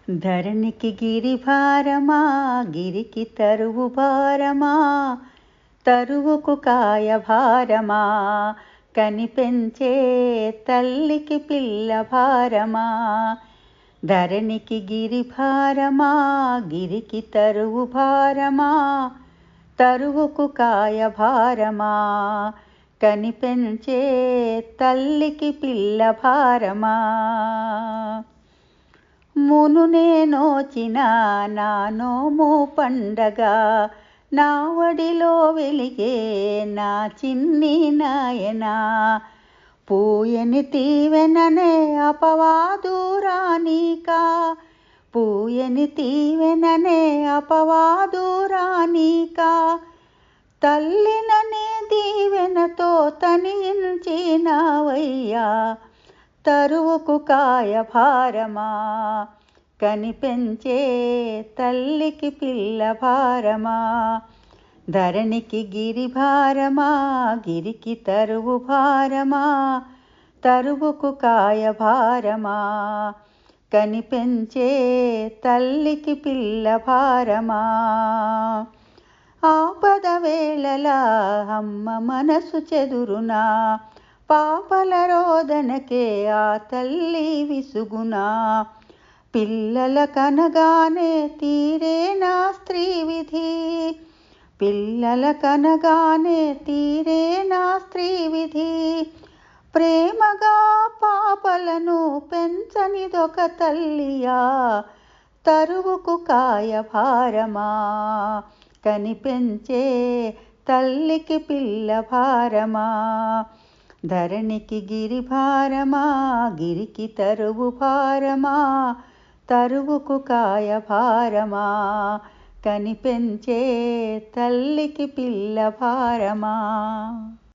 ధరణికి గిరిభారమా, గిరికి తరువు భారమా, తరువుకు కాయ భారమా, కనిపెంచే తల్లికి పిల్ల భారమా. ధరణికి గిరిభారమా, గిరికి తరువు భారమా, తరువుకు కాయ భారమా, కనిపెంచే తల్లికి పిల్ల భారమా. మునునే నోచిన నా నోము పండగ, నా వడిలో వెలిగే నా చిన్ని నాయనా. పూయని తీవెననే అపవాదురానీకా, పూయని తీవెననే అపవాదురానీకా. తల్లిననే దీవెనతో తనించినావయ్యా, తరువుకు కాయ భారమా, కనిపెంచే తల్లికి పిల్ల భారమా. ధరణికి గిరిభారమా, గిరికి తరువు భారమా, తరువుకు కాయ భారమా, కనిపెంచే తల్లికి పిల్ల భారమా. ఆపద వేళలా అమ్మ మనసు చెదురునా, పాపల రోదనకే ఆ తల్లి విసుగునా. పిల్లల కనగానే తీరే నా స్త్రీ విధి, పిల్లల కనగానే తీరే నా స్త్రీ విధి. ప్రేమగా పాపలను పెంచనిదొక తల్లియా, తరువుకు కాయ భారమా, కనిపెంచే తల్లికి పిల్ల భారమా. ధరణికి గిరిభారమా, గిరికి తరువు భారమా, తరువుకు కాయ భారమా, కనిపెంచే తల్లికి పిల్ల భారమా.